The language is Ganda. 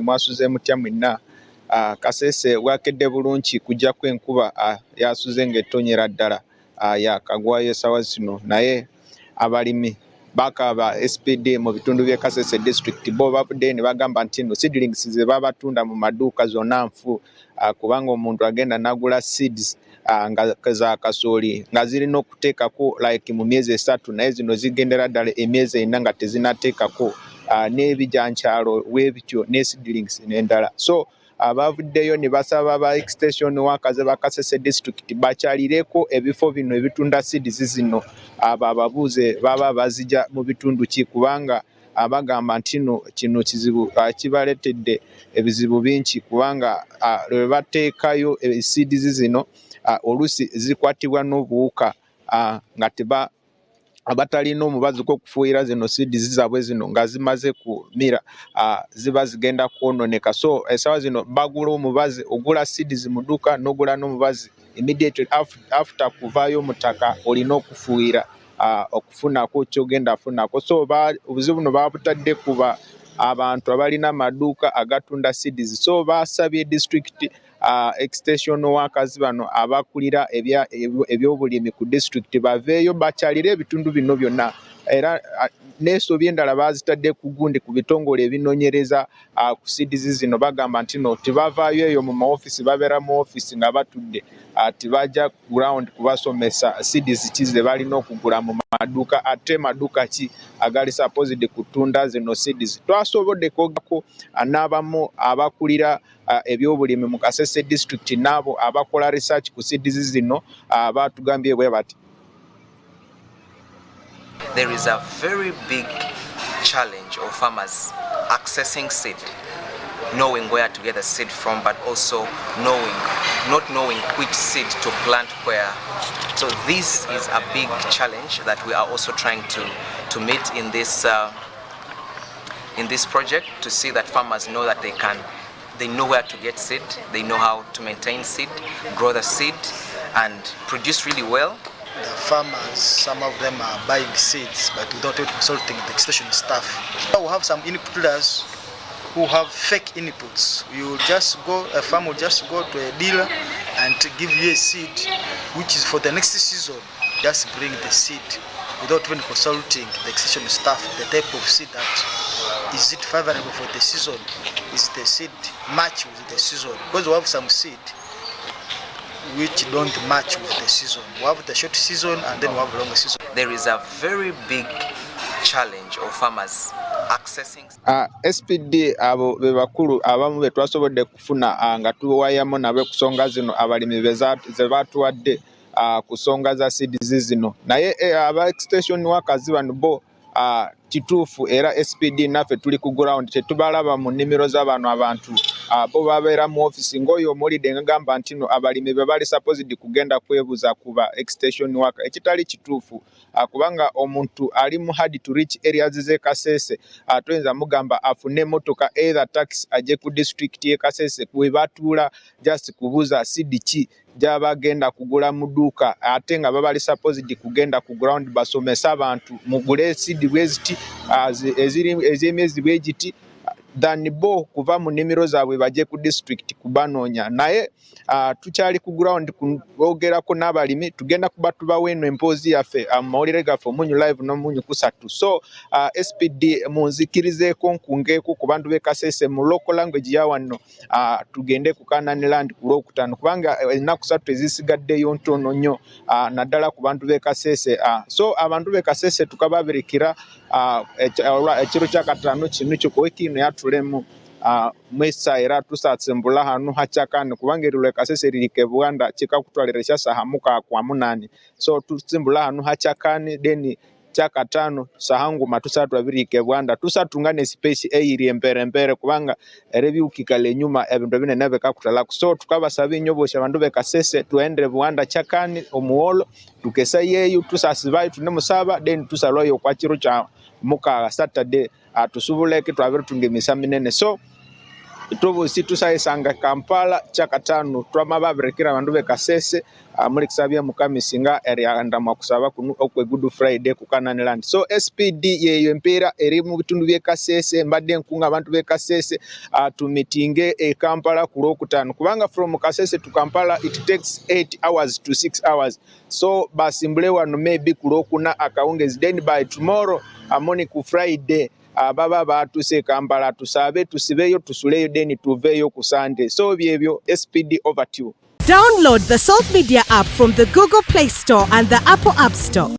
mwasuze mutya mwenna. Kasese wakedde bulungi kujja kwenkuba yasuze ng'ettonyera ddala yakagwayo essaawa zino, naye abalimi bakaba SPD mu bitundu by'e Kasese district bo bavudde ne bagamba nti no seedlings ze babatunda mu maduuka zonna nfu, kubanga omuntu agenda n'agula seeds nga za kasooli nga zirina okuteekako like mu myezi 3 naye zino zigendera ddala emyezi 4 nga tezinateekako n'ebijankyalo webityo ne seedlings n'endala. So abavuddeyo ne basaba ba extension workers ba Kasese district bakyalireko ebifo bino ebitunda seeds zino ababuuze baba bazija mu bitundu ki, kubanga abagamba nti kino kizibu kibaletedde ebizibu bingi, kubanga lwe bateekayo seeds zino olusi zikwatibwa n'obuwuka nga abatalina omubazi gw'okufuuyira zino seeds zaabwe zino nga zimaze kumira ziba zigenda kwononeka. So essaawa zino bagula omubazi, ogula seeds mu dduuka n'ogula n'omubazi immediately after kuvaayo mu ttaka olina okufuuyira okufunako kyogenda afunako. So obuzibu buno babutadde kuba abantu abalina amaduuka agatunda seeds. So basabye district extension workers bano abakulira ebyobulimi ku district baveeyo bakyalire ebitundu bino byonna, era n'ensobi endala bazitadde ku gundi ku bitongole ebinoonyereza ku seeds zino. Bagamba nti tibavaayo eyo mu maofisi, babeera mu ofisi nga batudde, tibajja ground kubasomesa seeds ki ze balina okugula mu maduuka, ate maduuka ki agali supposed kutunda zino seeds. Twasobodde kwogako n'abamu abakulira ebyobulimi mu Kasese district n'abo abakola research ku seeds zino batugambye bwe bati. There is a very big challenge of farmers accessing seed, knowing where to get the seed from, but also not knowing which seed to plant where. So this is a big challenge that we are also trying to meet in this project, to see that farmers know that they know where to get seed, they know how to maintain seed, grow the seed, and produce really well. The farmers, some of them are buying seeds, but without consulting the extension staff. We have some inputters who have fake inputs. A farmer will just go to a dealer and give you a seed, which is for the next season. Just bring the seed without even consulting the extension staff, the type of seed that is it favorable for the season? Is the seed match with the season? Because we have some seed which don't match with the season. We have the short season and then we have the longer season. There is a very big challenge of farmers accessing. SPD abo be bakulu abamu be twasobodde kufuna nga tuwayamu nabe kusonga zino abalimi ze batuwadde kusonga za seeds zino, naye aba extension workers bano bo kituufu era SPD naffe tuli ku ground tetubalaba mu nnimiro z'abano abantu bo babeera mu office ng'oyo omulidde nga gamba nti abalimi be bali supposed kugenda kwebuza kuba extension worker, ekitali kituufu kubanga omuntu ali mu hard to reach areas z'e Kasese toyinza mugamba afune emmotoka either taxi ajje ku district y'e Kasese kwe batuula just kubuza seed ki gy'abagenda kugula mu dduuka, ate nga babali supposed kugenda ku ground basomesa abantu mugule seed bweziti ez'emyezi bwegiti than bo kuva mu nnimiro zaabwe bajje ku district kubanoonya. Naye tukyali ku ground kwogerako n'abalimi, tugenda kuba tubawo eno empoozi yaffe mu mawulire gaffe Omunyu live n'Omunyu kusatu. So SPD munzikirizeeko nkungeeko ku bantu b'e Kasese mu local language ya wano tugende ku Kananiland ku Lwokutaano, kubanga ennaku 3 ezisigaddeyo ntono nnyo naddala ku bantu b'e Kasese. So abantu b'e Kasese tukababerekera ekiro kya Kataano kino kyo ku wiiki ino yatulemu mwesa era tusatsembula hanu hachakani kubanga erilo Kasese lirike Buganda chikakutwalira sahamuka kwa munani. So tusimbula hanu hachakani deni chaka 5 sahangu matusatu abirike Buganda tusatungane space eyiri empere kubanga erebyukikale nyuma ebintu bine nebe kakutalako. So tukabasaba inyobosha bantu b'e Kasese tuende Buganda chakani omuwolo tukesa yeyu tusasibayo tunemusaba then tusalwayo kwa kiro kya muka Saturday tusubuleke twabere tungemisa minene. So tubusi tusayisanga Kampala chakatano twamababirekera abandu bekasese muri kisabya mukamisinga erianda makusaba kunu okwe Good Friday ku Kananiland. So SPD yeyo empira eri mu bitundu bye Kasese mbadde nkunga abantu be Kasese tumitinge Kampala ku Lwokutaano kubanga from Kasese to Kampala it takes 8 hours to 6 hours. So basimbule wano maybe ku Lwokuna akawungezi, then by tomorrow morning ku Friday baba batuse Kampala tusabe tusibeyo tusuleyo then tuveyo ku Sunday. So byebyo SPD over to you. Download the Salt Media app from the Google Play Store and the Apple App Store.